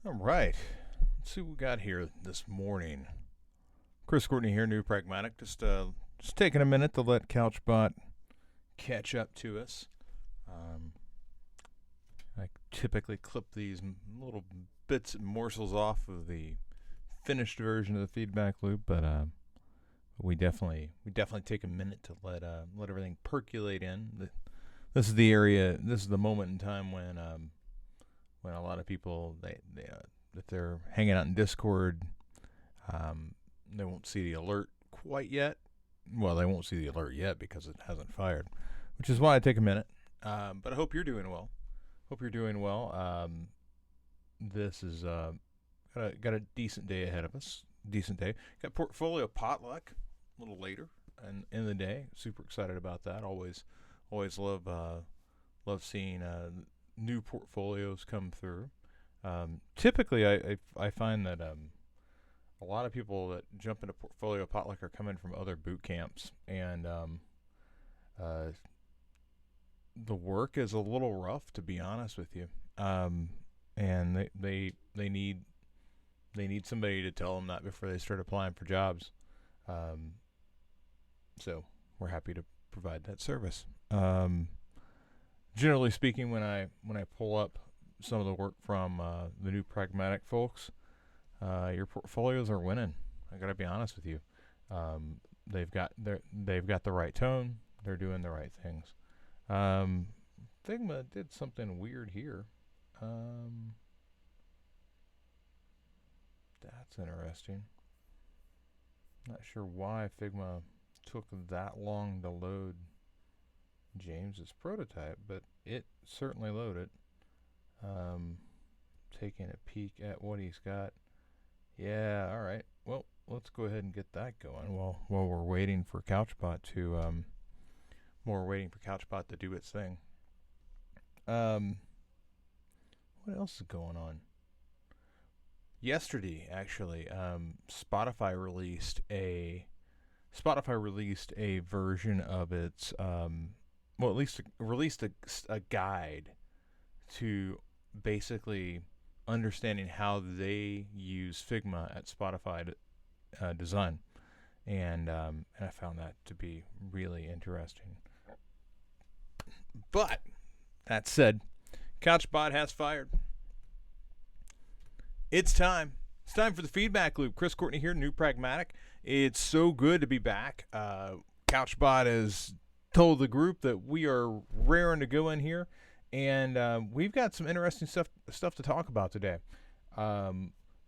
All right. Let's see what we got here this morning. Chris Courtney here, New Pragmatic. Just taking a minute to let CouchBot catch up to us. I typically clip these little bits and morsels off of the finished version of the feedback loop, but we definitely take a minute to let everything percolate in. This is the area. This is the moment in time when a lot of people if they're hanging out in Discord, they won't see the alert quite yet. Well, they won't see the alert yet because it hasn't fired, which is why I take a minute. But I hope you're doing well. This is got a decent day ahead of us. Decent day. Got portfolio potluck a little later in the day. Super excited about that. Always love seeing new portfolios come through. Typically, I find that a lot of people that jump into portfolio potluck are coming from other boot camps, and the work is a little rough, to be honest with you. And they need somebody to tell them that before they start applying for jobs. So we're happy to provide that service. Generally speaking, when I pull up some of the work from the New Pragmatic folks, your portfolios are winning. I gotta be honest with you. They've got the right tone. They're doing the right things. Figma did something weird here. That's interesting. Not sure why Figma took that long to load James's prototype, but it certainly loaded. Taking a peek at what he's got. Yeah, all right. Well, let's go ahead and get that going while we're waiting for CouchBot to do its thing. What else is going on? Yesterday, actually, Spotify released a version of its at least released a guide to basically understanding how they use Figma at Spotify design, and I found that to be really interesting. But that said, CouchBot has fired. It's time. It's time for the feedback loop. Chris Courtney here, New Pragmatic. It's so good to be back. CouchBot has told the group that we are raring to go in here, and we've got some interesting stuff to talk about today.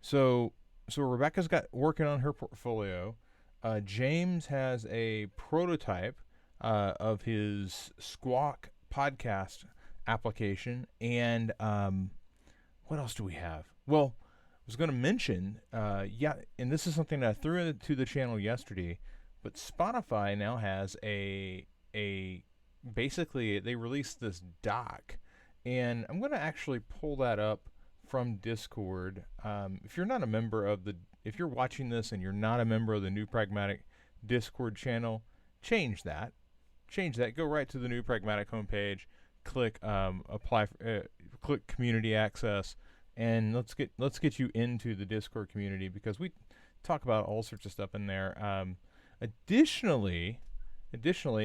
So Rebecca's got working on her portfolio. James has a prototype of his Squawk podcast application, and what else do we have? Well, I was going to mention, and this is something that I threw into the channel yesterday, but Spotify now has a basically they released this doc, and I'm going to actually pull that up from Discord. If you're watching this and you're not a member of the New Pragmatic Discord channel, change that. Go right to the New Pragmatic homepage, click click community access, and let's get you into the Discord community, because we talk about all sorts of stuff in there. Additionally,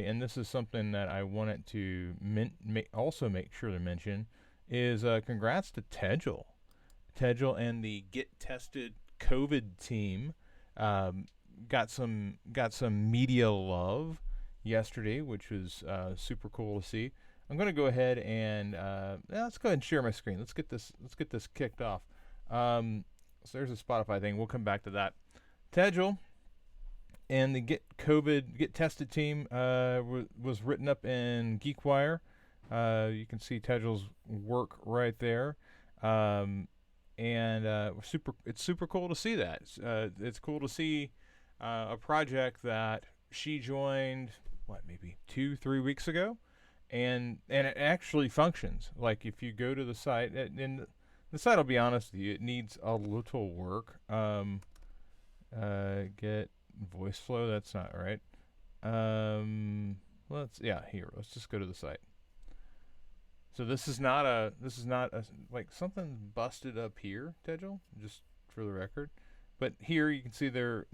and this is something that I wanted to also make sure to mention, is congrats to Tejal and the Get Tested COVID team. Got some media love yesterday, which was super cool to see. I'm going to go ahead and let's go ahead and share my screen. Let's get this kicked off. So there's a Spotify thing. We'll come back to that. Tejal and the Get Tested team was written up in GeekWire. You can see Tejal's work right there. It's super cool to see that. It's cool to see a project that she joined, maybe 2-3 weeks ago, and it actually functions. Like, if you go to the site, and the site, I'll be honest with you, it needs a little work. Get voice flow, that's not right. Let's just go to the site. So this is not a like something busted up here, Tejal, just for the record. But here you can see they're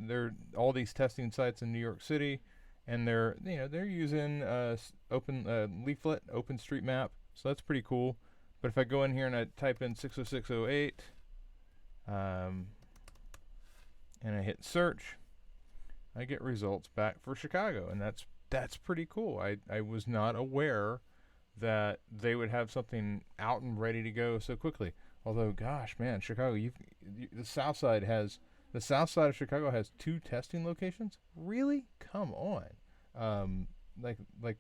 all these testing sites in New York City, and they're using open leaflet OpenStreetMap, so that's pretty cool. But if I go in here and I type in 60608, and I hit search, I get results back for Chicago, and that's pretty cool. I was not aware that they would have something out and ready to go so quickly. Although, gosh, man, Chicago, the South side of Chicago has 2 testing locations. Really? Come on. Like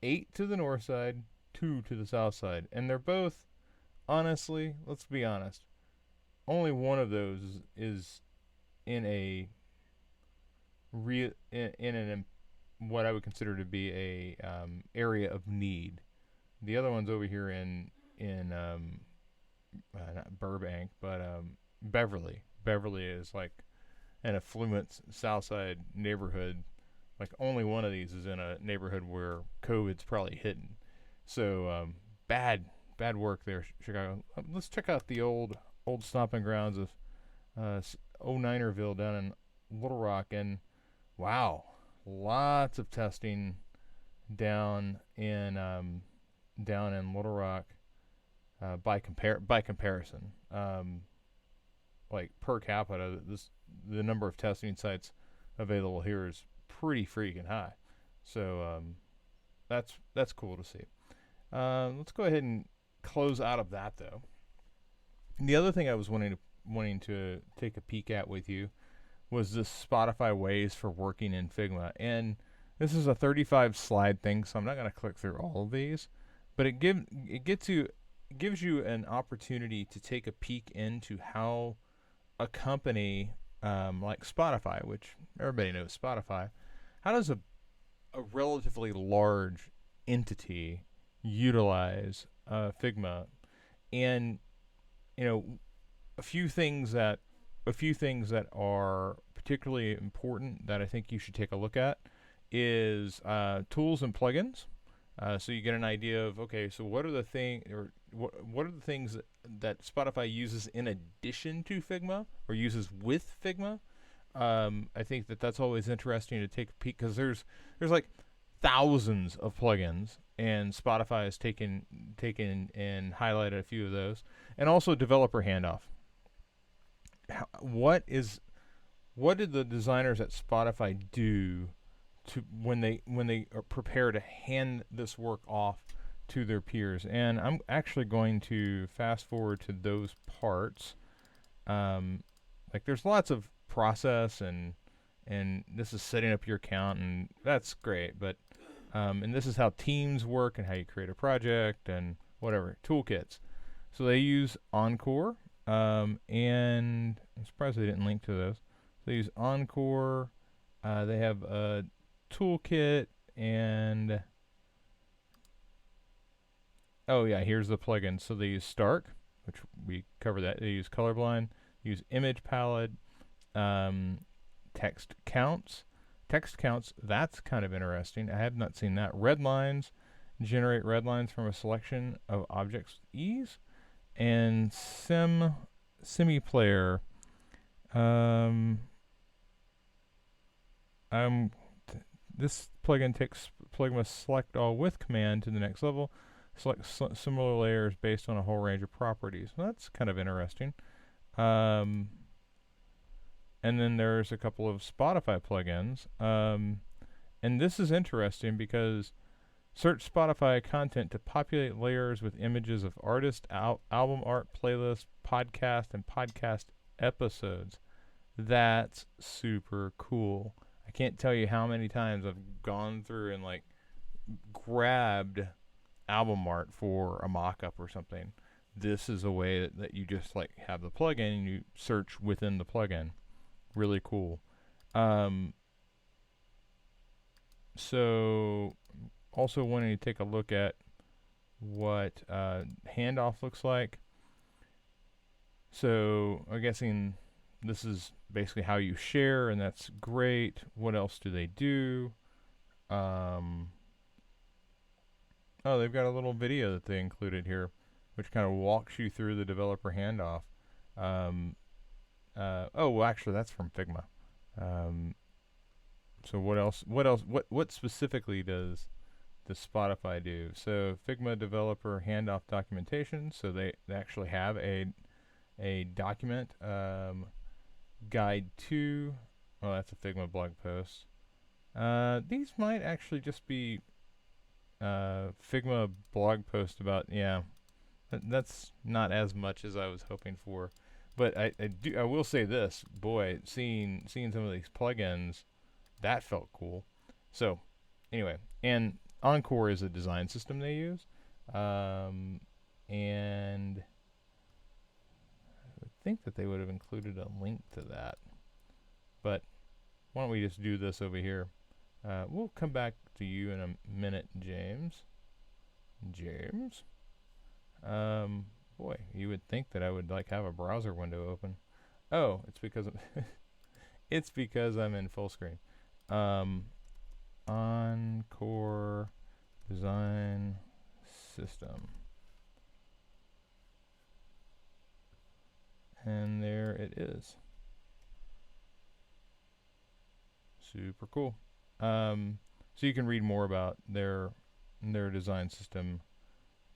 8 to the north side, 2 to the south side, and they're both, honestly, let's be honest, only one of those is in a real in an what I would consider to be a area of need. The other one's over here in not Burbank, but Beverly. Beverly is like an affluent South Side neighborhood. Like only one of these is in a neighborhood where COVID's probably hidden. So bad work there, Chicago. Let's check out the old stomping grounds of 09erville down in Little Rock, and wow, lots of testing down in Little Rock by comparison. Like per capita, the number of testing sites available here is pretty freaking high. So that's cool to see. Let's go ahead and close out of that though. The other thing I was wanting to take a peek at with you was this Spotify ways for working in Figma. And this is a 35 slide thing, so I'm not going to click through all of these, but it gives you an opportunity to take a peek into how a company like Spotify, which everybody knows Spotify, how does a relatively large entity utilize Figma? And a few things that are particularly important that I think you should take a look at is tools and plugins. So you get an idea of, okay, so what are the things that Spotify uses in addition to Figma or uses with Figma. I think that's always interesting to take a peek, because there's like thousands of plugins, and Spotify has taken and highlighted a few of those, and also developer handoff. What did the designers at Spotify do to when they are prepare to hand this work off to their peers? And I'm actually going to fast forward to those parts. Like there's lots of process and this is setting up your account, and that's great, but and this is how teams work and how you create a project and whatever toolkits. So they use Encore, and I'm surprised they didn't link to those. They use Encore. They have a toolkit, and oh yeah, here's the plugin. So they use Stark, which we covered that. They use Colorblind. Use Image Palette. Text counts. That's kind of interesting. I have not seen that. Red lines. Generate red lines from a selection of objects with ease. And semi-player. This plugin takes Figma select all with command to the next level. Select similar layers based on a whole range of properties. Well, that's kind of interesting. And then there's a couple of Spotify plugins. And this is interesting because search Spotify content to populate layers with images of artist, album art, playlist, podcast, and podcast episodes. That's super cool. I can't tell you how many times I've gone through and like grabbed album art for a mock-up or something. This is a way that you just like have the plugin and you search within the plugin. Really cool. So also wanting to take a look at what Handoff looks like. So I'm guessing this is basically how you share, and that's great. What else do they do? Oh Oh, they've got a little video that they included here, which kind of walks you through the developer handoff. Um, oh, well, actually, that's from Figma. So what else? What specifically does the Spotify do? So Figma developer handoff documentation. So they actually have a document, guide to. Oh, that's a Figma blog post. These might actually just be Figma blog post about, yeah. That's not as much as I was hoping for, but I will say this, boy, seeing some of these plugins, that felt cool. So anyway, and Encore is a design system they use, and I would think that they would have included a link to that, but why don't we just do this over here? We'll come back to you in a minute, James. Boy, you would think that I would like have a browser window open. Oh, it's because it's because I'm in full screen. Encore design system. And there it is. Super cool. So you can read more about their design system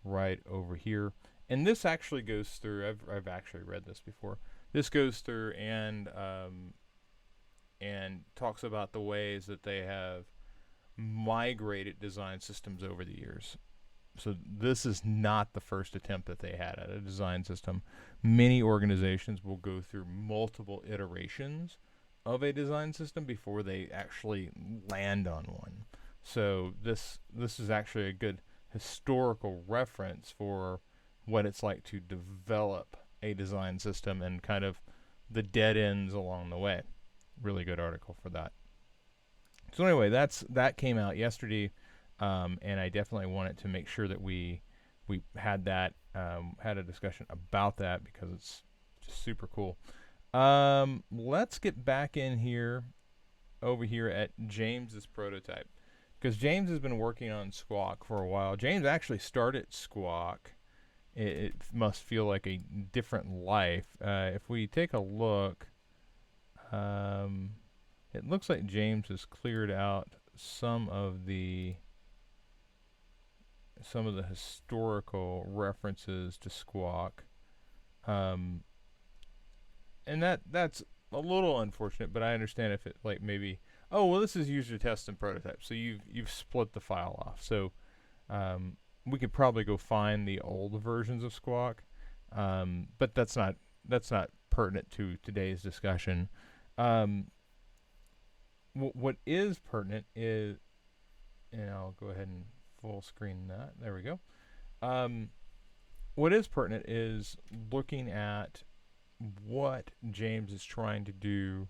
right over here. And this actually goes through, I've actually read this before. This goes through and talks about the ways that they have migrated design systems over the years. So this is not the first attempt that they had at a design system. Many organizations will go through multiple iterations of a design system before they actually land on one. So this is actually a good historical reference for what it's like to develop a design system and kind of the dead ends along the way. Really good article for that. So anyway, that came out yesterday, and I definitely wanted to make sure that we had that had a discussion about that because it's just super cool. Let's get back in here over here at James's prototype, because James has been working on Squawk for a while. James actually started Squawk. It must feel like a different life. If we take a look, it looks like James has cleared out some of the historical references to Squawk, and that's a little unfortunate. But I understand if it like maybe, oh well, this is user test and prototype, so you've split the file off. So we could probably go find the old versions of Squawk, but that's not pertinent to today's discussion. What is pertinent is, and I'll go ahead and full screen that. There we go. What is pertinent is looking at what James is trying to do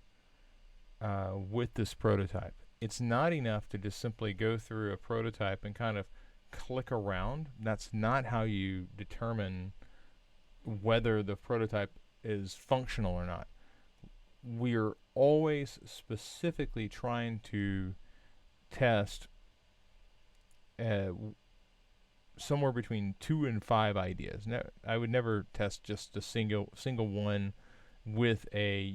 with this prototype. It's not enough to just simply go through a prototype and kind of click around. That's not how you determine whether the prototype is functional or not. We're always specifically trying to test somewhere between 2 and 5 ideas. Now, I would never test just a single one with a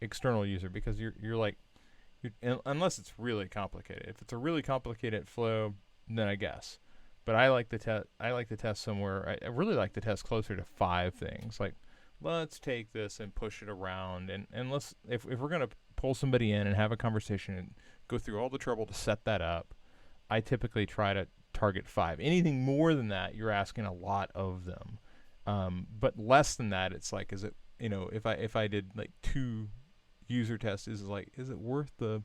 external user, because you're like, unless it's really complicated. If it's a really complicated flow, then I guess. But I like to test somewhere. I really like to test closer to 5 things. Like, let's take this and push it around, and let's if we're gonna pull somebody in and have a conversation and go through all the trouble to set that up, I typically try to target 5. Anything more than that, you're asking a lot of them. But less than that, it's like, is it, if I did like 2 user tests, is it worth the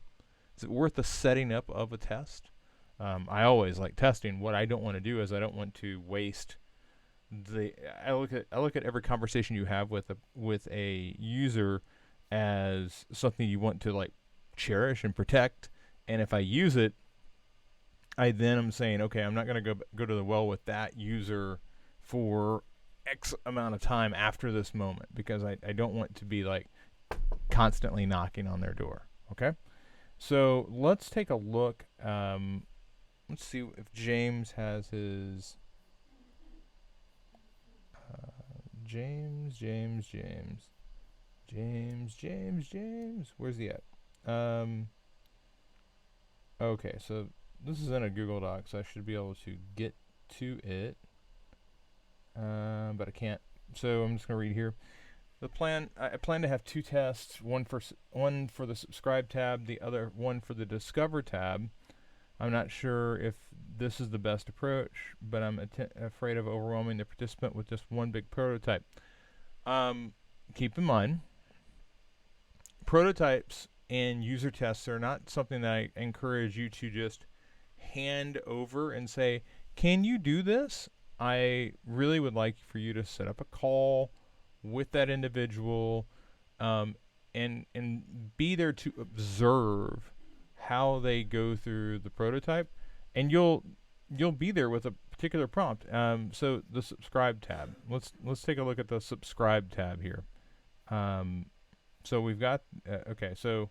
setting up of a test? I always like testing. What I don't want to do is I don't want to waste I look at every conversation you have with a user as something you want to like cherish and protect. And if I use it, I then am saying, okay, I'm not going to go to the well with that user for X amount of time after this moment, because I don't want to be like constantly knocking on their door. Okay, so let's take a look let's see if James has his. James. Where's he at? Okay, so this is in a Google Doc, so I should be able to get to it. But I can't. So I'm just gonna read here. The plan. I plan to have two tests. One for the subscribe tab. The other one for the discover tab. I'm not sure if this is the best approach, but I'm afraid of overwhelming the participant with just one big prototype. Keep in mind, prototypes and user tests are not something that I encourage you to just hand over and say, can you do this? I really would like for you to set up a call with that individual, and be there to observe how they go through the prototype, and you'll be there with a particular prompt. So the subscribe tab. Let's take a look at the subscribe tab here. So we've got okay. So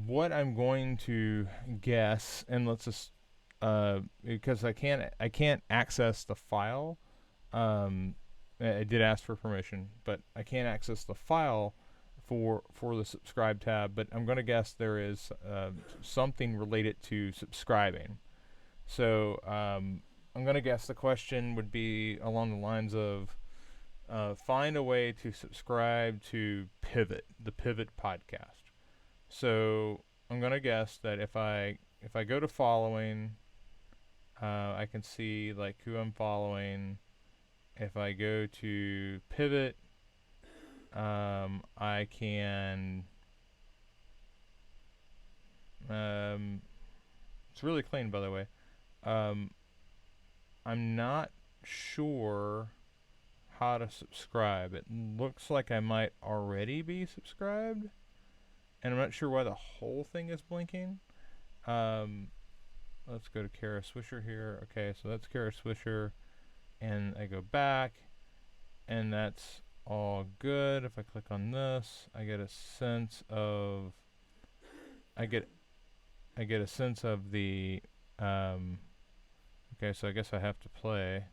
what I'm going to guess, and let's just because I can't access the file. I did ask for permission, but I can't access the file for the subscribe tab. But I'm going to guess there is something related to subscribing. So I'm going to guess the question would be along the lines of find a way to subscribe to Pivot, the Pivot podcast. So I'm going to guess that if I go to following, I can see like who I'm following. If I go to Pivot, I can. It's really clean, by the way. I'm not sure how to subscribe. It looks like I might already be subscribed, and I'm not sure why the whole thing is blinking. Let's go to Kara Swisher here. Okay, so that's Kara Swisher, and I go back, and that's all good. If I click on this, I get a sense of the okay, so I guess I have to play.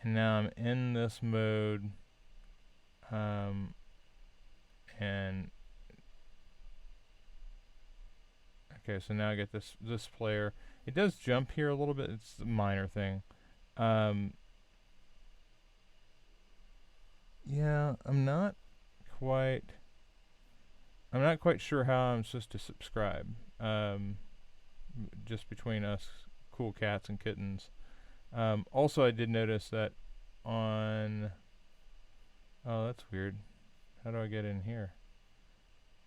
And now I'm in this mode, and okay, so now I get this player. It does jump here a little bit. It's a minor thing. Yeah, I'm not quite sure how I'm supposed to subscribe. Just between us cool cats and kittens. Also, I did notice that on... Oh, that's weird. How do I get in here?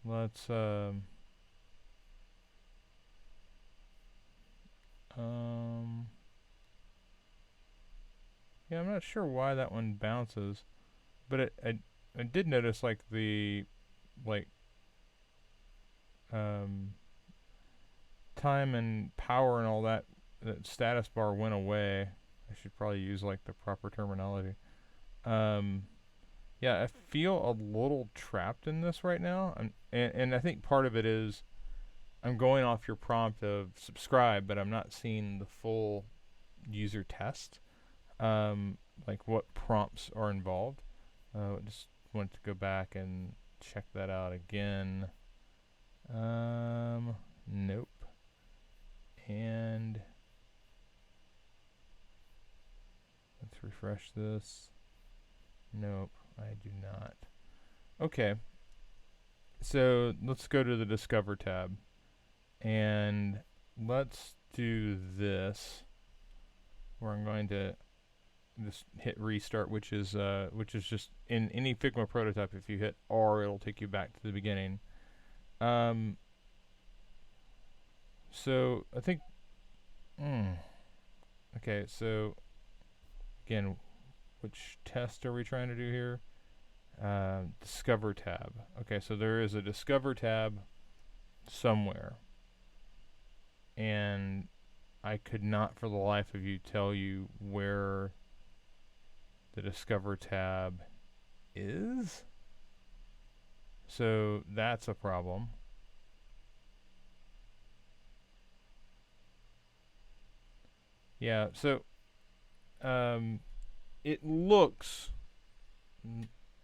Let's... yeah, I'm not sure why that one bounces, but I did notice like the time and power and all that status bar went away. I should probably use like the proper terminology. Yeah, I feel a little trapped in this right now, and I think part of it is I'm going off your prompt of subscribe, but I'm not seeing the full user test, like what prompts are involved. Just want to go back and check that out again. Nope. And let's refresh this. Nope, I do not. Okay. So let's go to the Discover tab. And let's do this, where I'm going to just hit restart, which is just in any Figma prototype. If you hit R, it'll take you back to the beginning. So I think, okay. So again, which test are we trying to do here? Discover tab. Okay, so there is a Discover tab somewhere, and I could not for the life of you tell you where the Discover tab is. So that's a problem. Yeah. So um, it looks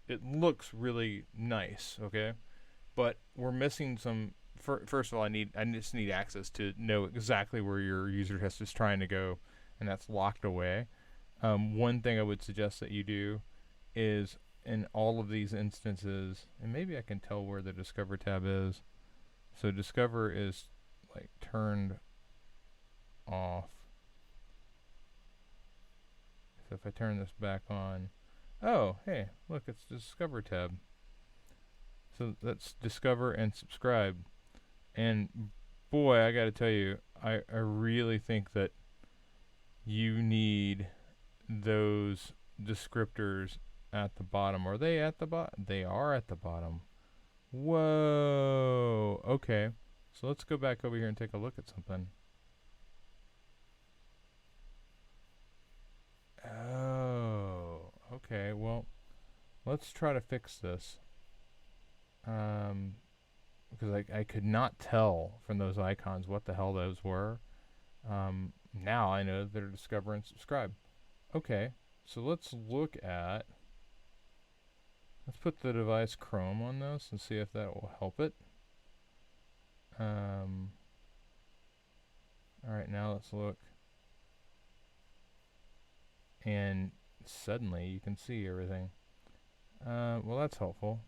it looks really nice. Okay, but we're missing some. First of all, I just need access to know exactly where your user test is trying to go, and that's locked away. One thing I would suggest that you do is in all of these instances, and maybe I can tell where the Discover tab is. So Discover is like turned off. So if I turn this back on, oh, hey, look, it's the Discover tab. So that's Discover and Subscribe. And boy, I got to tell you, I really think that you need those descriptors at the bottom. Are they at the bottom? They are at the bottom. Whoa. Okay. So let's go back over here and take a look at something. Oh. Okay. Well, let's try to fix this. Because I could not tell from those icons what the hell those were. Now I know they're Discover and Subscribe. Okay. So let's look at. Let's put the device Chrome on this and see if that will help it. Alright, now let's look. And suddenly you can see everything. Well, that's helpful.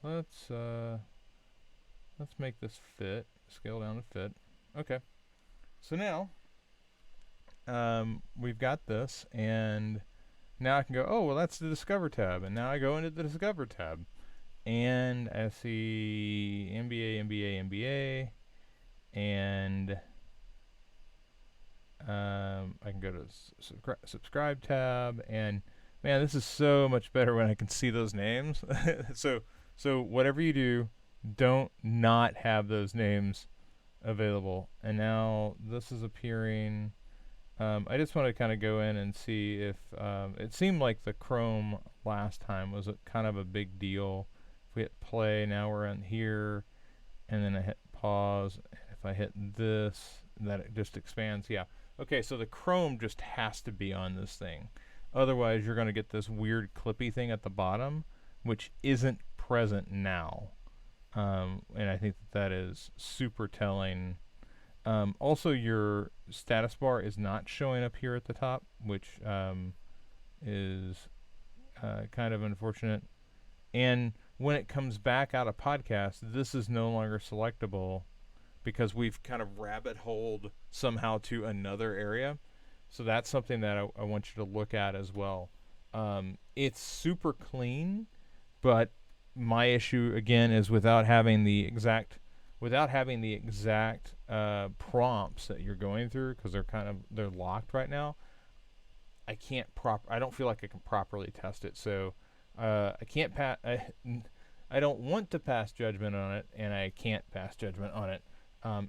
Let's make this fit. Scale down to fit. Okay. So now we've got this, and now I can go, oh, well, that's the Discover tab. And now I go into the Discover tab. And I see NBA, and I can go to subscribe tab, and man, this is so much better when I can see those names. So whatever you do, don't not have those names available. And now this is appearing. I just want to kind of go in and see if it seemed like the Chrome last time was kind of a big deal. If we hit play, now we're in here, and then I hit pause. If I hit this, that it just expands. Yeah. Okay, so the Chrome just has to be on this thing. Otherwise, you're going to get this weird clippy thing at the bottom, which isn't present now. And I think that is super telling. Also, your status bar is not showing up here at the top, which is kind of unfortunate. And when it comes back out of podcast, this is no longer selectable because we've kind of rabbit holed somehow to another area. So that's something that I want you to look at as well. It's super clean, but my issue again is without having the exact prompts that you're going through, because they're locked right now. I don't feel like I can properly test it. So I can't I don't want to pass judgment on it, and I can't pass judgment on it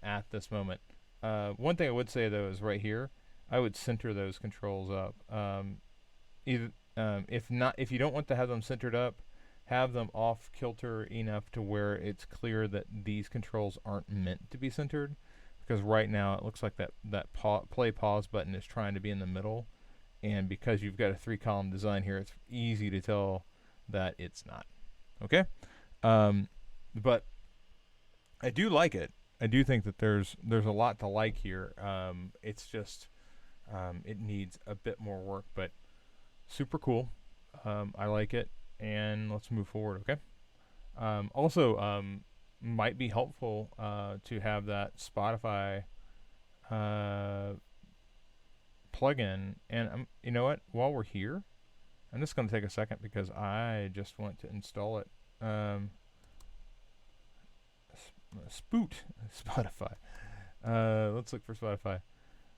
at this moment. One thing I would say though is right here, I would center those controls up. If you don't want to have them centered up, have them off kilter enough to where it's clear that these controls aren't meant to be centered. Because right now it looks like that play pause button is trying to be in the middle, and because you've got a 3-column design here, it's easy to tell that it's not. Okay, but I do like it. I do think that there's a lot to like here. It's just it needs a bit more work, but super cool. I like it, and let's move forward. Okay. Also, might be helpful to have that Spotify plugin. And you know what? While we're here, I'm just going to take a second because I just want to install it. Spoot Spotify. Let's look for Spotify.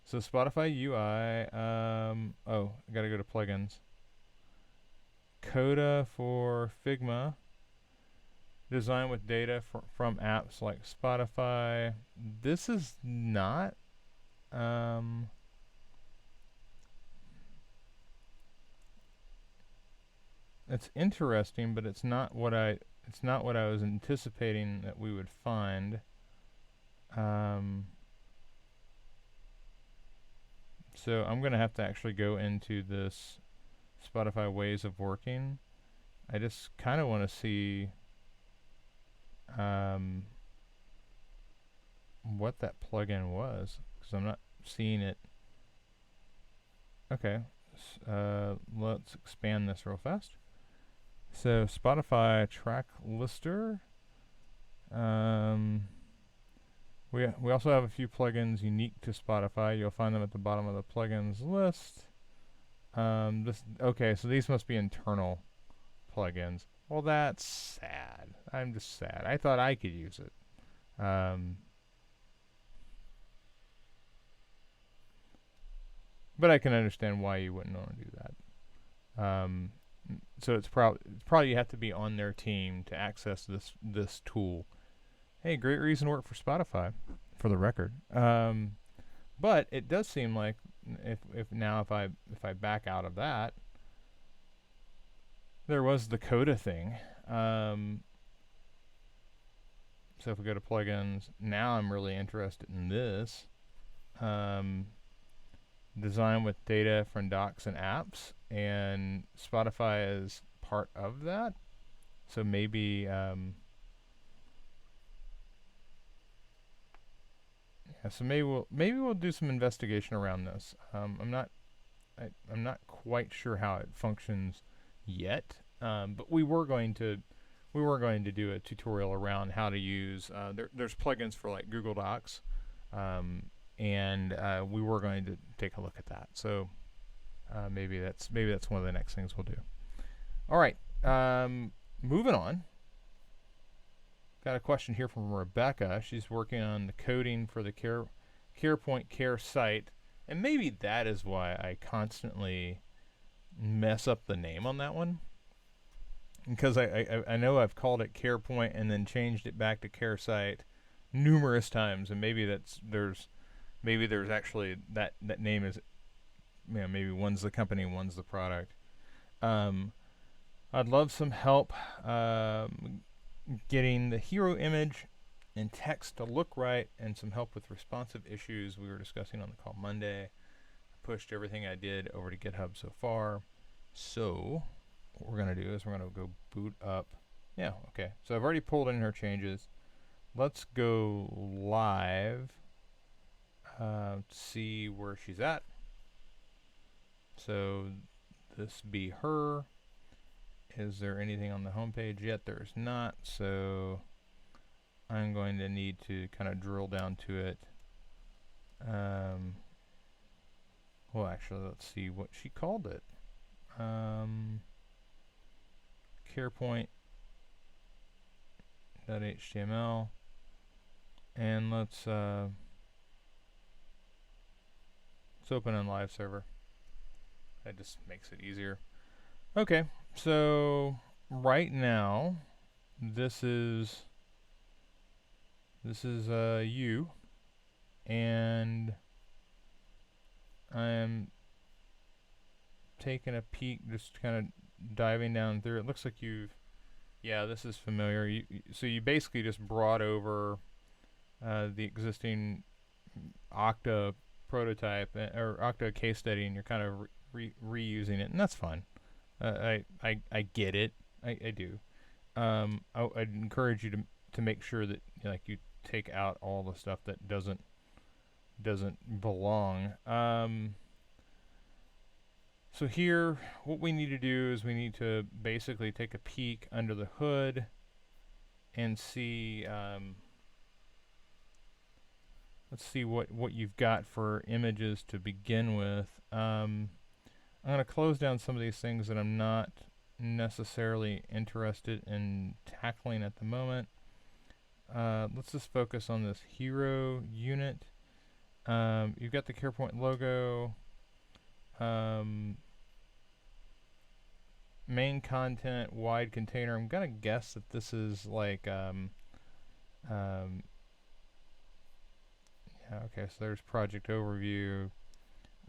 So Spotify UI. I got to go to plugins. Coda for Figma. Design with data from apps like Spotify. This is not. It's interesting, but it's not what I was anticipating that we would find. So I'm going to have to actually go into this Spotify ways of working. I just kind of want to see what that plugin was, because I'm not seeing it. Okay, let's expand this real fast. So Spotify track lister. We also have a few plugins unique to Spotify. You'll find them at the bottom of the plugins list. Okay, so these must be internal plugins. Well, that's sad. I'm just sad. I thought I could use it. But I can understand why you wouldn't want to do that. So it's probably you have to be on their team to access this tool. Hey, great reason to work for Spotify, for the record. But it does seem like if I back out of that, there was the Coda thing. So if we go to plugins, now I'm really interested in this. Design with data from docs and apps, and Spotify is part of that. So maybe so maybe we'll do some investigation around this. I'm not quite sure how it functions yet, but we were going to do a tutorial around how to use. There's plugins for like Google Docs, and we were going to take a look at that. So maybe that's one of the next things we'll do. All right, moving on. Got a question here from Rebecca. She's working on the coding for the CarePoint Care site, and maybe that is why I constantly mess up the name on that one. Because I know I've called it CarePoint and then changed it back to Care Site numerous times, and maybe there's actually that name is, maybe one's the company, one's the product. I'd love some help getting the hero image and text to look right, and some help with responsive issues we were discussing on the call Monday. I pushed everything I did over to GitHub so far. So what we're going to do is we're going to go boot up. Yeah, okay. So I've already pulled in her changes. Let's go live to see where she's at. So this be her. Is there anything on the homepage yet? There's not, so I'm going to need to kind of drill down to it. Well, actually, let's see what she called it. CarePoint.html, and let's open in live server. That just makes it easier. Okay, so right now this is you, and I'm taking a peek, just kind of diving down through. It looks like this is familiar. So you basically just brought over the existing Okta prototype or Okta case study, and you're kind of reusing it, and that's fine. I get it. I do. I'd encourage you to make sure that you take out all the stuff that doesn't belong. So here, what we need to do is we need to basically take a peek under the hood and see. Let's see what you've got for images to begin with. I'm going to close down some of these things that I'm not necessarily interested in tackling at the moment. Let's just focus on this hero unit. You've got the CarePoint logo. Main content, wide container. I'm going to guess that this is like... okay, so there's project overview.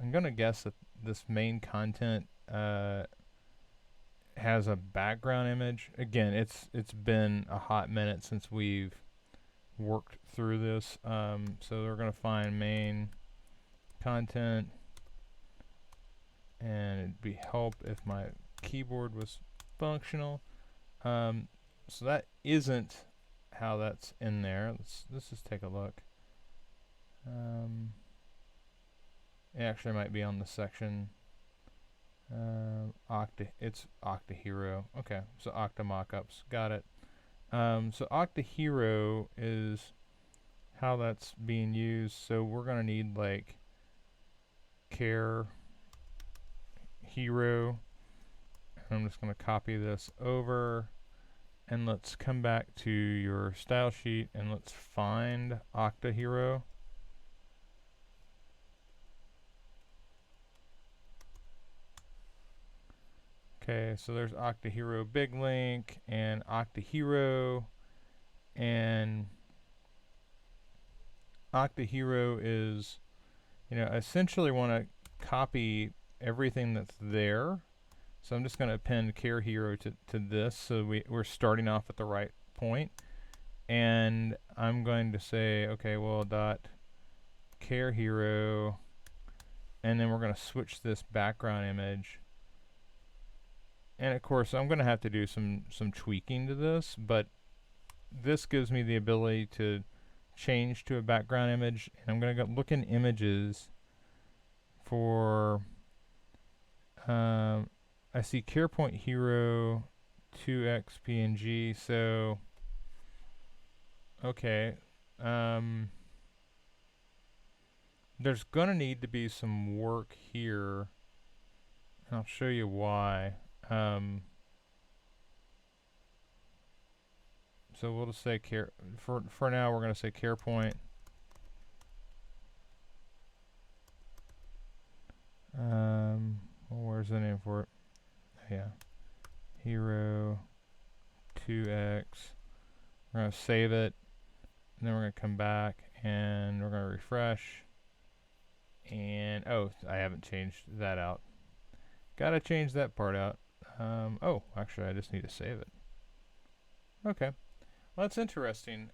I'm going to guess that this main content has a background image. Again, it's been a hot minute since we've worked through this. So we're going to find main content, and it'd be help if my keyboard was functional. So that isn't how that's in there. Let's just take a look. It actually might be on the section. It's Octa Hero. Okay, so Octa mockups. Got it. So Octa Hero is how that's being used. So we're gonna need like care hero. I'm just gonna copy this over, and let's come back to your style sheet and let's find Octa Hero. Okay, so there's Octa Hero big link and Octa Hero, and Octa Hero is, I essentially want to copy everything that's there. So I'm just going to append care hero to this, so we're starting off at the right point. And I'm going to say, okay, well, dot care hero, and then we're going to switch this background image. And of course, I'm going to have to do some tweaking to this, but this gives me the ability to change to a background image. And I'm going to go look in images for, I see CarePoint Hero 2x PNG, so, okay. There's going to need to be some work here, and I'll show you why. So we'll just say for now we're going to say CarePoint. Well, where's the name for it? Yeah, Hero 2x. We're going to save it, and then we're going to come back and we're going to refresh. And oh, I haven't changed that out. Gotta change that part out. Oh, actually, I just need to save it. Okay, well, that's interesting.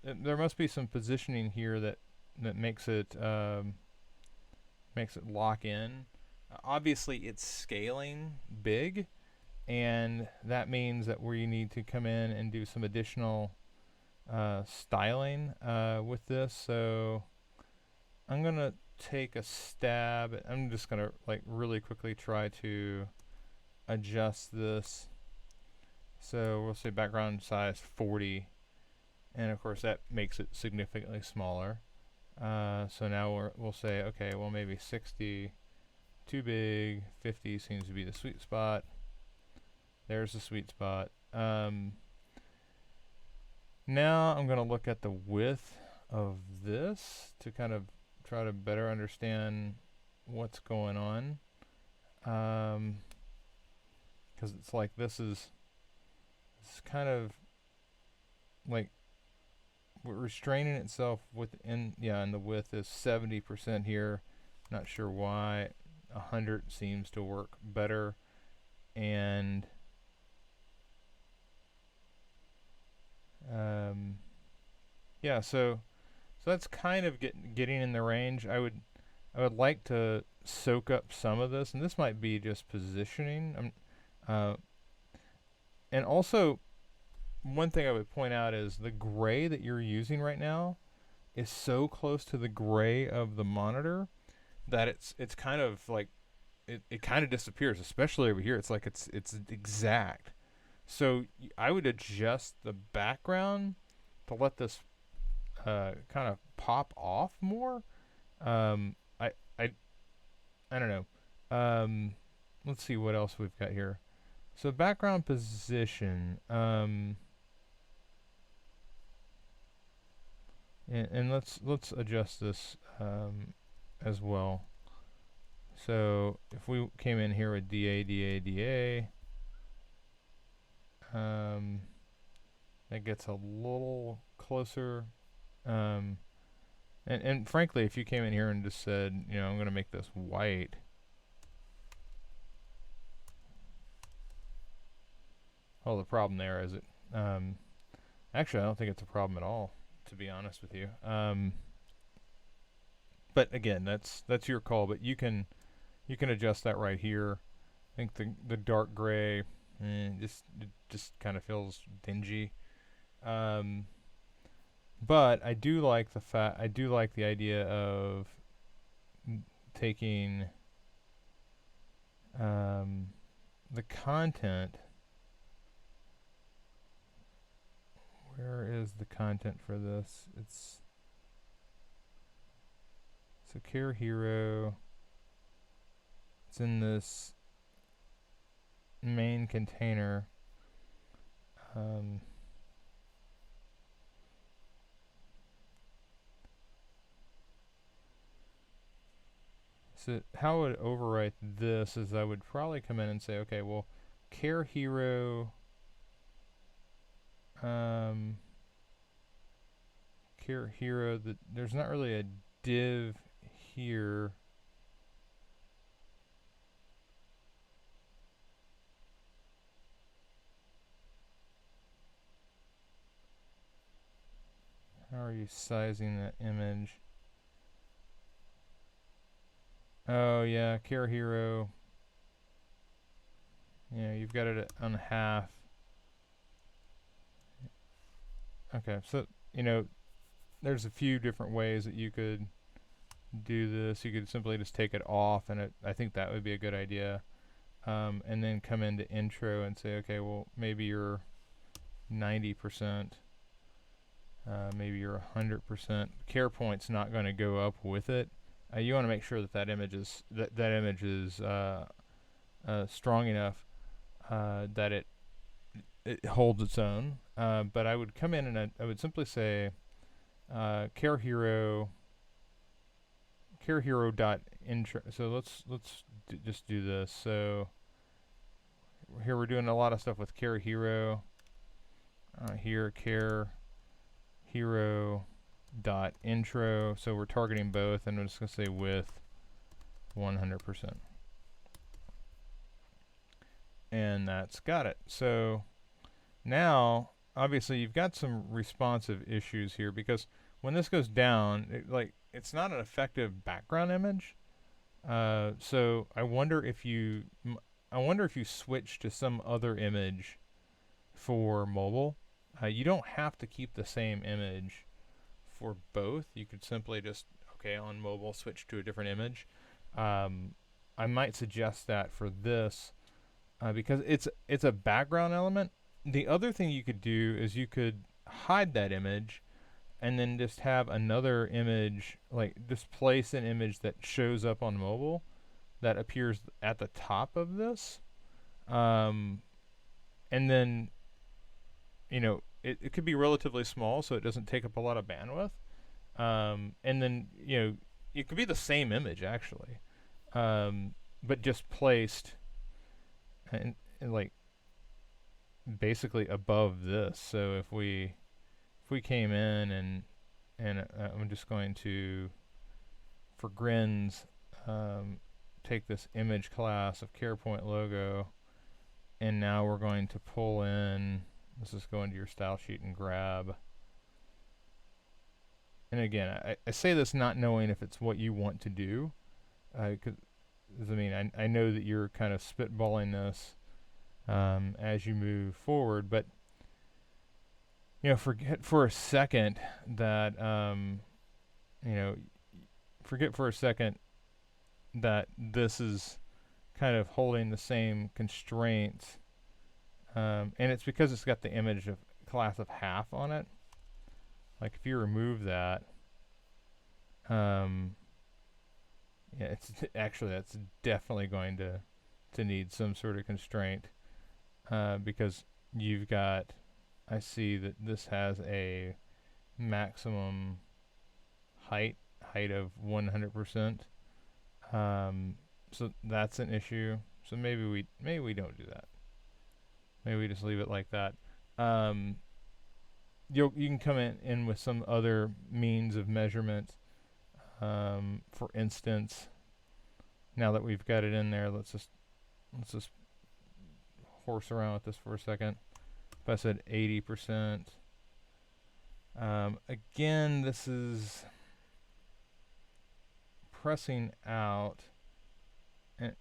There must be some positioning here that makes it lock in. Obviously, it's scaling big, and that means that we need to come in and do some additional styling with this. So I'm gonna take a stab. I'm just gonna like really quickly try to adjust this. So we'll say background size 40, and of course that makes it significantly smaller. So now we'll say, okay, well, maybe 60 too big, 50 seems to be the sweet spot. There's the sweet spot. Now I'm going to look at the width of this to kind of try to better understand what's going on. Because it's like it's kind of like we're restraining itself within, and the width is 70% here. Not sure why. 100 seems to work better, and yeah, so that's kind of getting in the range. I would like to soak up some of this, and this might be just positioning. And also, one thing I would point out is the gray that you're using right now is so close to the gray of the monitor that it's kind of like it kind of disappears, especially over here. It's like it's exact. So I would adjust the background to let this kind of pop off more. I don't know. Let's see what else we've got here. So background position. And let's adjust this as well. So if we came in here with DA, that gets a little closer. And frankly, if you came in here and just said, I'm going to make this white. Oh, the problem there is actually, I don't think it's a problem at all to be honest with you. But again, that's your call. But you can adjust that right here. I think the dark gray just kind of feels dingy. But I do like the idea of taking the content. Where is the content for this? It's so Care Hero. It's in this main container. So how I would overwrite this is I would probably come in and say, okay, well, Care Hero, Care Hero, there's not really a div here. How are you sizing that image? Oh yeah, Care Hero. Yeah, you've got it on half. Okay, so there's a few different ways that you could do this. You could simply just take it off, and I think that would be a good idea. And then come into intro and say, okay, well, maybe you're 90%, maybe you're 100%. Care point's not going to go up with it. You want to make sure that image is strong enough that it holds its own. But I would come in and I would simply say Care Hero dot intro. So let's just do this. So here we're doing a lot of stuff with Care Hero. Here Care Hero dot intro. So we're targeting both, and I'm just gonna say with 100%. And that's got it. So now obviously you've got some responsive issues here, because when this goes down, it's not an effective background image. So I wonder if you switch to some other image for mobile. You don't have to keep the same image for both. You could simply just on mobile switch to a different image. I might suggest that for this because it's a background element. The other thing you could do is you could hide that image and then just have another image, just place an image that shows up on mobile that appears at the top of this. And then, it could be relatively small, so it doesn't take up a lot of bandwidth. And then, it could be the same image actually, but just placed and basically above this. So if we came in and I'm just going to, for grins, take this image class of CarePoint logo, and now we're going to pull in, let's just go into your style sheet and grab. And again, I say this not knowing if it's what you want to do, because I know that you're kind of spitballing this as you move forward, but forget for a second that this is kind of holding the same constraints, and it's because it's got the image of class of half on it. Like if you remove that, it's actually, that's definitely going to need some sort of constraint, because you've got, I see that this has a maximum height of 100%. So that's an issue. So maybe we don't do that. Maybe we just leave it like that. You can come in with some other means of measurement. For instance, now that we've got it in there, let's just horse around with this for a second. If I said 80%, Again, this is pressing out, and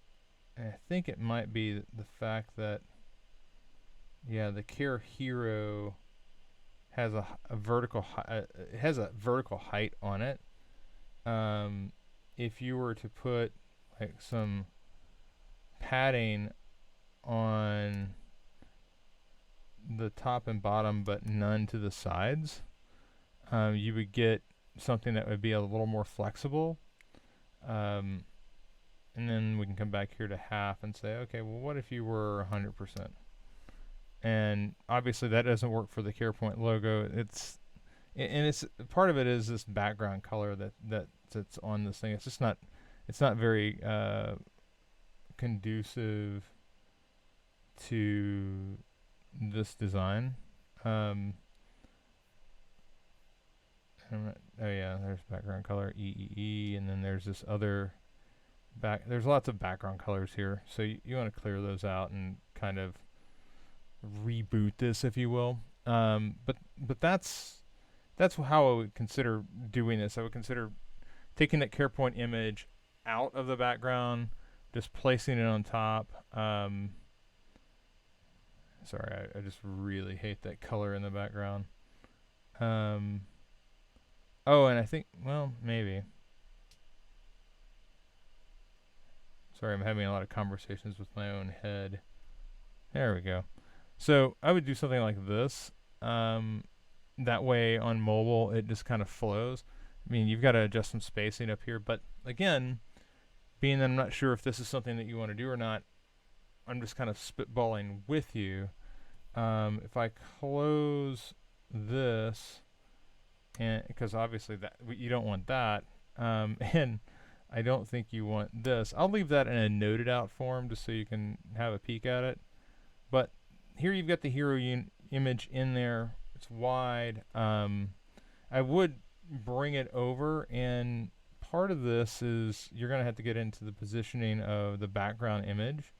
I think it might be the fact that, yeah, the Care Hero has a vertical it has a vertical height on it. If you were to put like some padding on the top and bottom but none to the sides, you would get something that would be a little more flexible. And then we can come back here to half and say, okay, well, what if you were 100%? And obviously that doesn't work for the CarePoint logo. It's part of it is this background color that's on this thing. It's just not, it's not very conducive to this design. Oh yeah, there's background color EEE, and then there's this other there's lots of background colors here, so you want to clear those out and kind of reboot this, if you will. But that's how I would consider doing this. I would consider taking that CarePoint image out of the background, just placing it on top. Sorry, I just really hate that color in the background. Oh, and I think, well, maybe. Sorry, I'm having a lot of conversations with my own head. There we go. So I would do something like this. That way on mobile, it just kind of flows. I mean, you've got to adjust some spacing up here. But again, being that I'm not sure if this is something that you want to do or not, I'm just kind of spitballing with you. If I close this, and because obviously that you don't want that, and I don't think you want this. I'll leave that in a noted out form just so you can have a peek at it. But here you've got the hero image in there. It's wide. I would bring it over, and part of this is you're going to have to get into the positioning of the background image.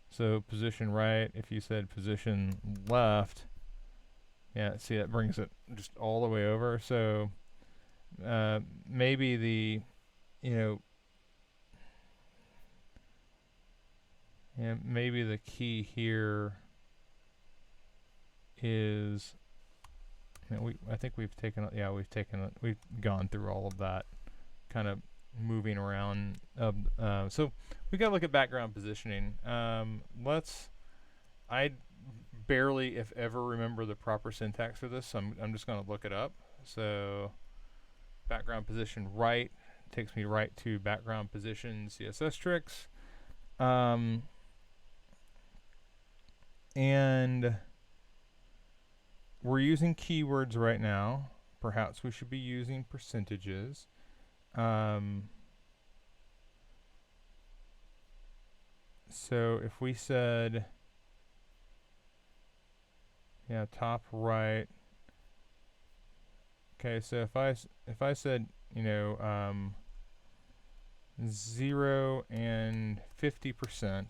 So position right, if you said position left, yeah, see, that brings it just all the way over. So maybe the, maybe the key here is, I think we've taken, we've gone through all of that kind of moving around. So we got to look at background positioning. I barely, if ever, remember the proper syntax for this, so I'm just going to look it up. So background position right takes me right to background position CSS tricks. And we're using keywords right now. Perhaps we should be using percentages. So if we said, top right. Okay, so if I said, 0 and 50%.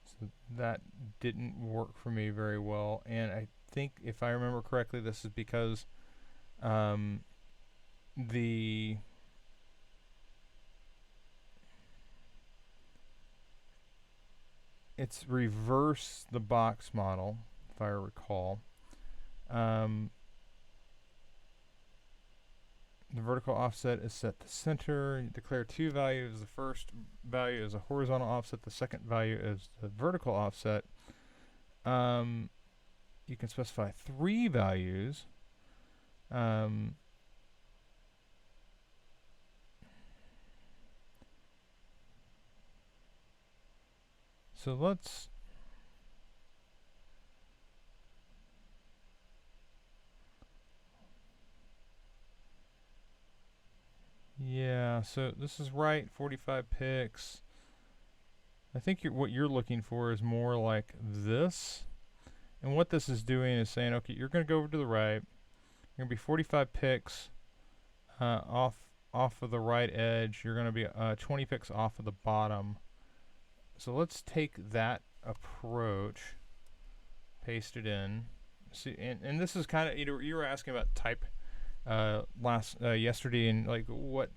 So that didn't work for me very well, and I think if I remember correctly, this is because it's reverse the box model, if I recall. The vertical offset is set to center. You declare two values. The first value is a horizontal offset. The second value is the vertical offset. You can specify 3 values. So let's so this is right, 45 pixels. I think what you're looking for is more like this. And what this is doing is saying, okay, you're going to go over to the right. You're going to be 45 pixels off of the right edge. You're going to be 20 pixels off of the bottom. So let's take that approach, paste it in. See, and this is kind of, you were asking about type yesterday, and like what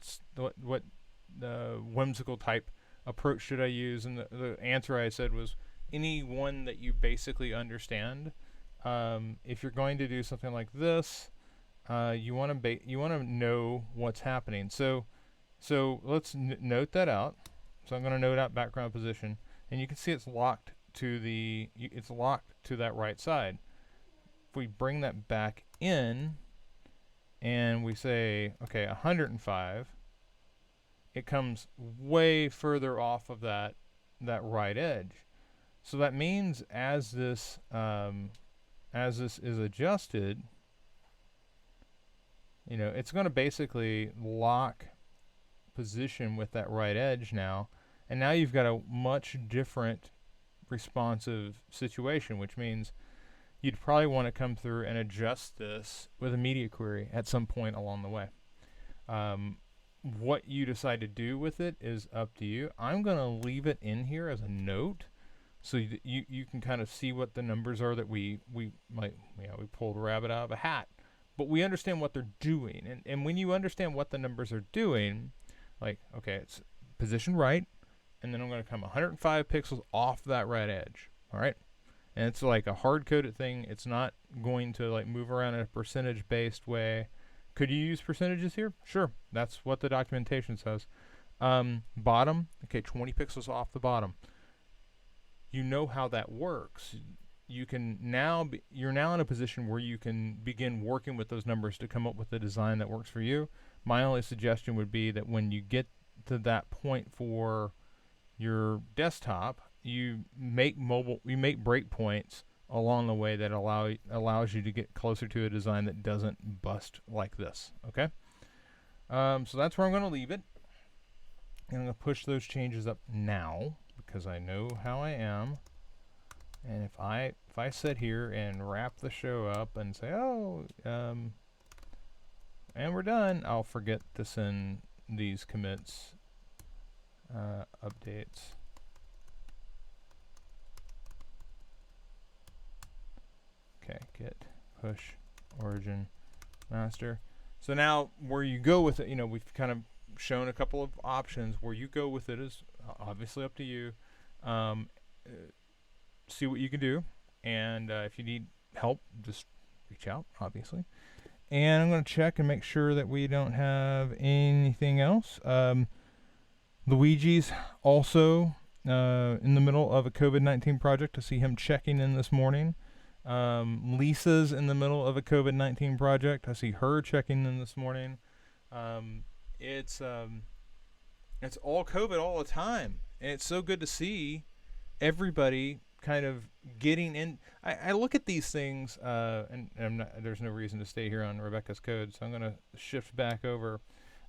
whimsical type approach should I use? And the answer I said was any one that you basically understand. If you're going to do something like this, you want to know what's happening. So let's note that out. So I'm going to note out background position, and you can see it's locked to that right side. If we bring that back in, and we say, okay, 105, it comes way further off of that right edge. So that means as this is adjusted, it's going to basically lock position with that right edge now, and now you've got a much different responsive situation, which means you'd probably want to come through and adjust this with a media query at some point along the way. What you decide to do with it is up to you. I'm going to leave it in here as a note, so you can kind of see what the numbers are that we pulled a rabbit out of a hat, but we understand what they're doing. And when you understand what the numbers are doing, like, okay, it's position right, and then I'm going to come 105 pixels off that right edge. All right. And it's like a hard-coded thing. It's not going to like move around in a percentage-based way. Could you use percentages here? Sure. That's what the documentation says. Bottom, okay, 20 pixels off the bottom. You know how that works. You can you're now in a position where you can begin working with those numbers to come up with a design that works for you. My only suggestion would be that when you get to that point for your desktop, you make breakpoints along the way that allows you to get closer to a design that doesn't bust like this. Okay, so that's where I'm going to leave it. I'm going to push those changes up now because I know how I am. And if I sit here and wrap the show up and say, and we're done, I'll forget to send these commits, updates. Okay, git push origin master. So now where you go with it, we've kind of shown a couple of options. Where you go with it is obviously up to you. See what you can do, and if you need help, just reach out, obviously. And I'm going to check and make sure that we don't have anything else. Luigi's also in the middle of a COVID-19 project. I see him checking in this morning. Lisa's in the middle of a COVID-19 project. I see her checking in this morning. It's all COVID all the time, and it's so good to see everybody kind of getting in. I look at these things, and there's no reason to stay here on Rebecca's code, so I'm going to shift back over.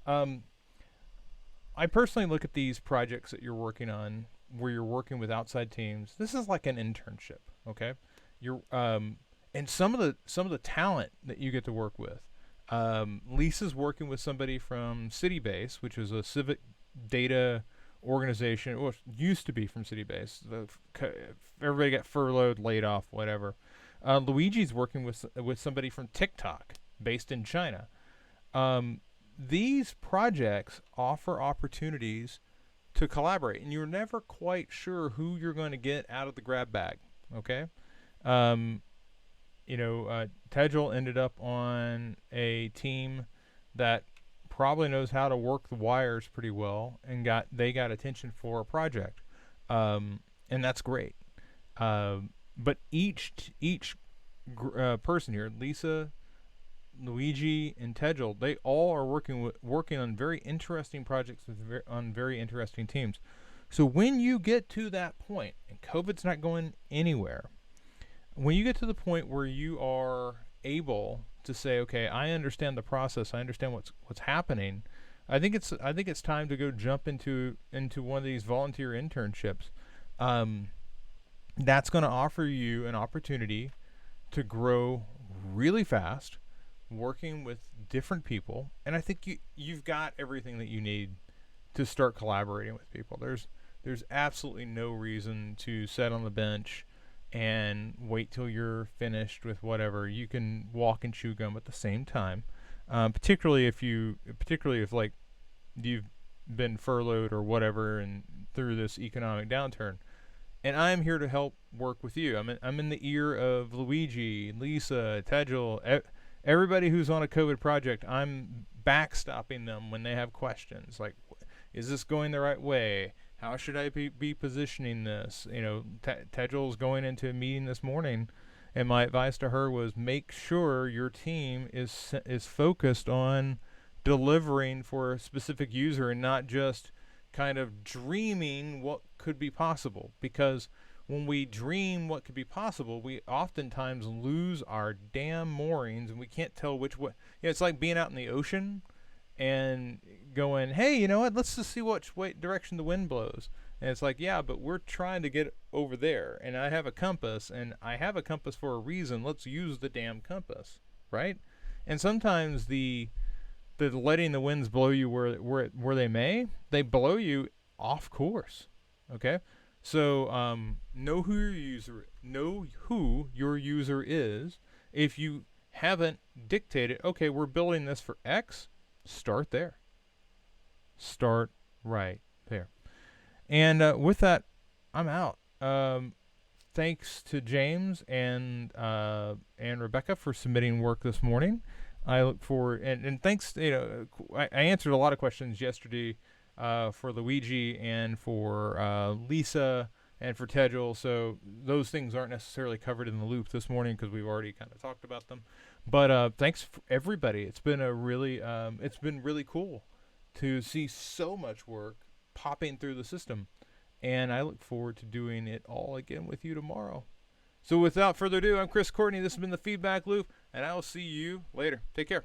I personally look at these projects that you're working on, where you're working with outside teams. This is like an internship, okay? And some of the talent that you get to work with. Lisa's working with somebody from Citybase, which is a civic data organization. Well, it used to be from Citybase. Everybody got furloughed, laid off, whatever. Luigi's working with somebody from TikTok, based in China. These projects offer opportunities to collaborate, and you're never quite sure who you're going to get out of the grab bag. Okay. Tejal ended up on a team that probably knows how to work the wires pretty well, and they got attention for a project, and that's great. But each person here, Lisa, Luigi, and Tejal, they all are working on very interesting projects on very interesting teams. So when you get to that point, and COVID's not going anywhere, when you get to the point where you are able to say, okay, I understand the process, I understand what's happening, I think it's time to go jump into one of these volunteer internships. That's going to offer you an opportunity to grow really fast, working with different people, and I think you've got everything that you need to start collaborating with people. There's absolutely no reason to sit on the bench and wait till you're finished with whatever. You can walk and chew gum at the same time. Particularly if like you've been furloughed or whatever and through this economic downturn. And I'm here to help work with you. I'm in the ear of Luigi, Lisa, Tejal, everybody who's on a COVID project. I'm backstopping them when they have questions like, is this going the right way? How should I be positioning this? You know, Tejal's going into a meeting this morning, and my advice to her was make sure your team is focused on delivering for a specific user and not just kind of dreaming what could be possible. Because when we dream what could be possible, we oftentimes lose our damn moorings and we can't tell which way. You know, it's like being out in the ocean and going, hey, you know what? Let's just see which direction the wind blows. And it's like, yeah, but we're trying to get over there, and I have a compass, and I have a compass for a reason. Let's use the damn compass, right? And sometimes the letting the winds blow you where they blow you off course. Okay, so know who your user is. If you haven't dictated, okay, we're building this for X, start there. Start right there. And with that, I'm out. Thanks to James and Rebecca for submitting work this morning. I look forward, and thanks. I answered a lot of questions yesterday for Luigi and for Lisa and for Tejal. So those things aren't necessarily covered in the loop this morning because we've already kind of talked about them. But thanks for everybody. It's been it's been really cool to see so much work popping through the system, and I look forward to doing it all again with you tomorrow. So without further ado, I'm Chris Courtney. This has been the Feedback Loop, and I will see you later. Take care.